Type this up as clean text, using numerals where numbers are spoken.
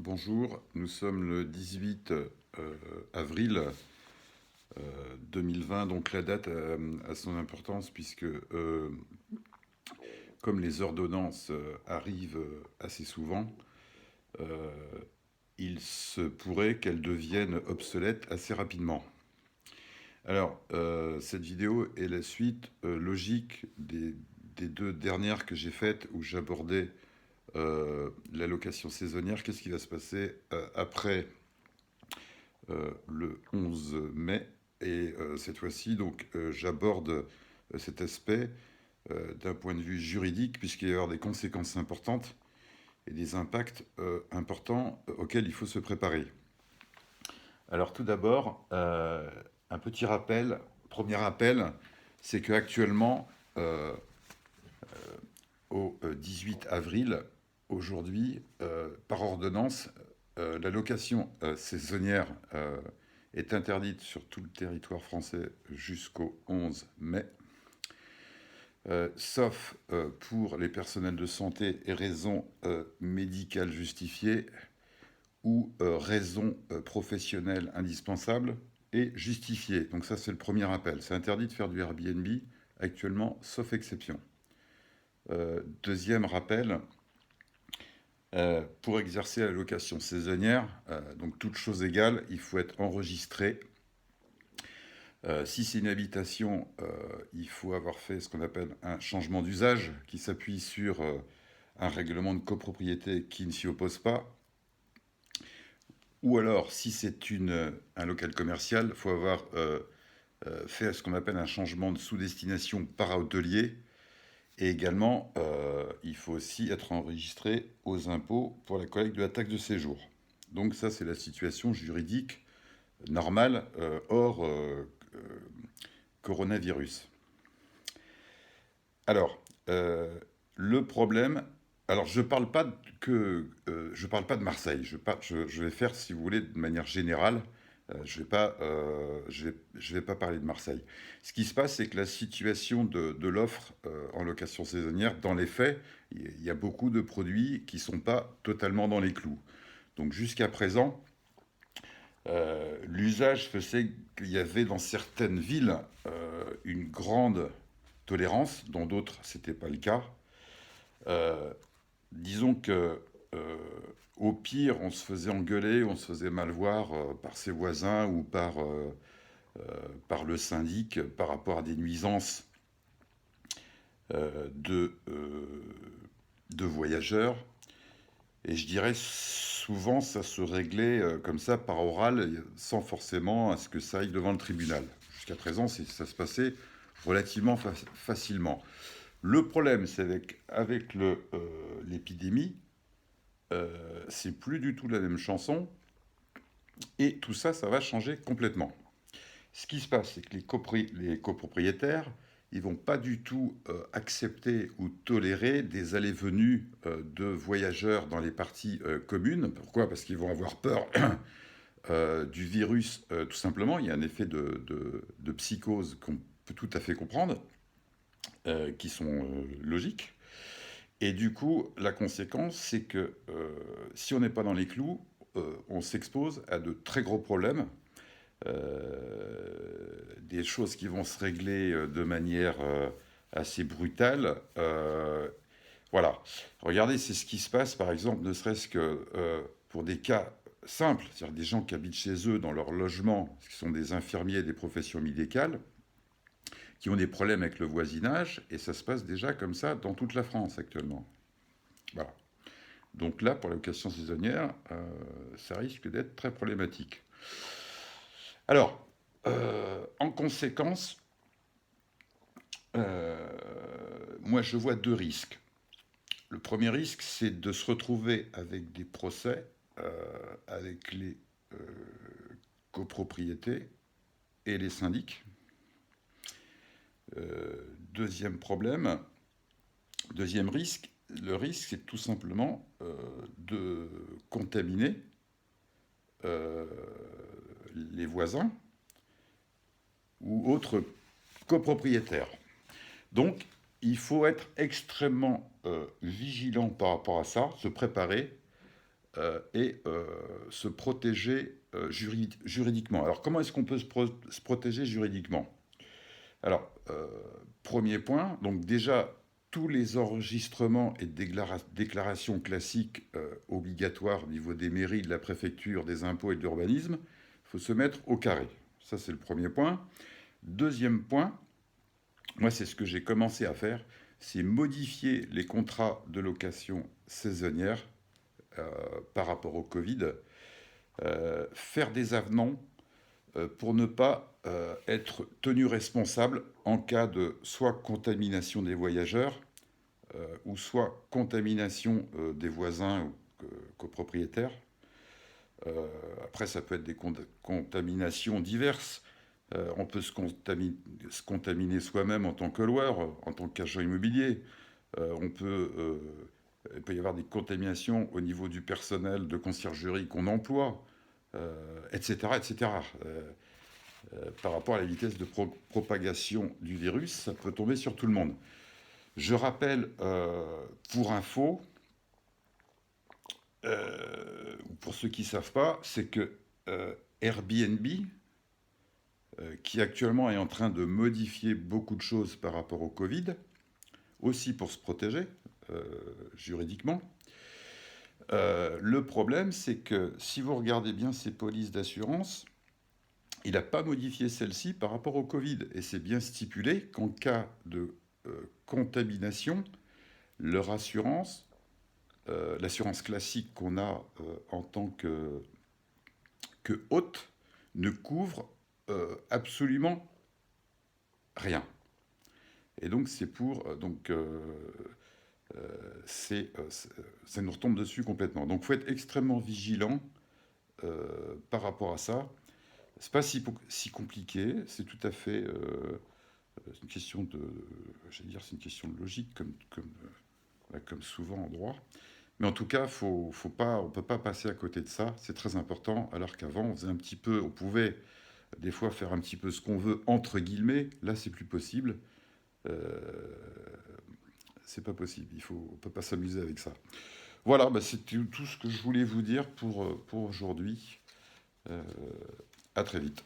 Bonjour, nous sommes le 18 avril 2020, donc la date a son importance puisque comme les ordonnances arrivent assez souvent, euh, il se pourrait qu'elles deviennent obsolètes assez rapidement. Alors, cette vidéo est la suite logique des deux dernières que j'ai faites où j'abordais l'allocation saisonnière. Qu'est-ce qui va se passer après le 11 mai. Et cette fois-ci, donc, j'aborde cet aspect d'un point de vue juridique, puisqu'il va y avoir des conséquences importantes et des impacts importants auxquels il faut se préparer. Alors tout d'abord, un petit rappel, premier rappel, c'est qu'actuellement, au 18 avril, aujourd'hui, par ordonnance, l'allocation saisonnière est interdite sur tout le territoire français jusqu'au 11 mai, sauf pour les personnels de santé et raisons médicales justifiées ou raisons professionnelles indispensables et justifiées. Donc ça, c'est le premier rappel. C'est interdit de faire du Airbnb actuellement, sauf exception. Deuxième rappel, pour exercer la location saisonnière, donc toute chose égale, il faut être enregistré. Si c'est une habitation, il faut avoir fait ce qu'on appelle un changement d'usage qui s'appuie sur un règlement de copropriété qui ne s'y oppose pas. Ou alors, si c'est un local commercial, il faut avoir fait ce qu'on appelle un changement de sous-destination par hôtelier. Et également, il faut aussi être enregistré aux impôts pour la collecte de la taxe de séjour. Donc ça, c'est la situation juridique normale hors coronavirus. Alors, le problème... Alors, je ne parle pas je parle pas de Marseille. Je vais faire, si vous voulez, de manière générale. Je vais pas parler de Marseille. Ce qui se passe, c'est que la situation de l'offre en location saisonnière, dans les faits, il y a beaucoup de produits qui ne sont pas totalement dans les clous. Donc jusqu'à présent, l'usage faisait qu'il y avait dans certaines villes une grande tolérance, dans d'autres, ce n'était pas le cas. Euh, Disons que au pire, on se faisait engueuler, on se faisait mal voir par ses voisins ou par le syndic par rapport à des nuisances euh, de, euh, de voyageurs. Et je dirais souvent ça se réglait comme ça par oral, sans forcément à ce que ça aille devant le tribunal. Jusqu'à présent, ça se passait relativement facilement. Le problème, c'est avec l'épidémie, c'est plus du tout la même chanson, et tout ça, ça va changer complètement. Ce qui se passe, c'est que les copropriétaires, ils vont pas du tout accepter ou tolérer des allées-venues de voyageurs dans les parties communes. Pourquoi? Parce qu'ils vont avoir peur du virus, tout simplement. Il y a un effet de psychose qu'on peut tout à fait comprendre, qui sont logiques. Et du coup, la conséquence, c'est que si on n'est pas dans les clous, on s'expose à de très gros problèmes, des choses qui vont se régler de manière assez brutale. Voilà. Regardez, c'est ce qui se passe, par exemple, ne serait-ce que pour des cas simples, c'est-à-dire des gens qui habitent chez eux dans leur logement, qui sont des infirmiers des professions médicales, qui ont des problèmes avec le voisinage, et ça se passe déjà comme ça dans toute la France actuellement. Voilà. Donc là, pour la location saisonnière, ça risque d'être très problématique. Alors, en conséquence, moi je vois deux risques. Le premier risque, c'est de se retrouver avec des procès avec les euh, copropriétés et les syndics. Deuxième problème, deuxième risque, le risque, c'est tout simplement de contaminer euh, les voisins ou autres copropriétaires. Donc, il faut être extrêmement vigilant par rapport à ça, se préparer et se protéger juridiquement. Alors, comment est-ce qu'on peut se protéger juridiquement? Alors, premier point, donc déjà, tous les enregistrements et déclarations classiques obligatoires au niveau des mairies, de la préfecture, des impôts et de l'urbanisme, il faut se mettre au carré. Ça, c'est le premier point. Deuxième point, moi, c'est ce que j'ai commencé à faire, c'est modifier les contrats de location saisonnière euh, par rapport au Covid, faire des avenants pour ne pas être tenu responsable en cas de soit contamination des voyageurs ou soit contamination des voisins ou copropriétaires. Après, ça peut être des contaminations diverses. On peut se contaminer soi-même en tant que loueur, en tant qu'agent immobilier. Il peut y avoir des contaminations au niveau du personnel de conciergerie qu'on emploie, etc. etc. Par rapport à la vitesse de propagation du virus, ça peut tomber sur tout le monde. Je rappelle, pour info, pour ceux qui ne savent pas, c'est que Airbnb, qui actuellement est en train de modifier beaucoup de choses par rapport au Covid, aussi pour se protéger juridiquement. Le problème, c'est que si vous regardez bien ces polices d'assurance, il n'a pas modifié celle-ci par rapport au Covid. Et c'est bien stipulé qu'en cas de contamination, leur assurance, l'assurance classique qu'on a en tant que hôte, ne couvre absolument rien. Et donc c'est pour... ça nous retombe dessus complètement. Donc il faut être extrêmement vigilant par rapport à ça. C'est pas si compliqué, c'est tout à fait une question de, j'allais dire, c'est une question de logique comme souvent en droit. Mais en tout cas, on ne peut pas passer à côté de ça. C'est très important. Alors qu'avant, on faisait un petit peu, on pouvait des fois faire un petit peu ce qu'on veut entre guillemets. Là, c'est plus possible. Euh, c'est pas possible. On peut pas s'amuser avec ça. Voilà, bah, c'est tout ce que je voulais vous dire pour aujourd'hui. À très vite.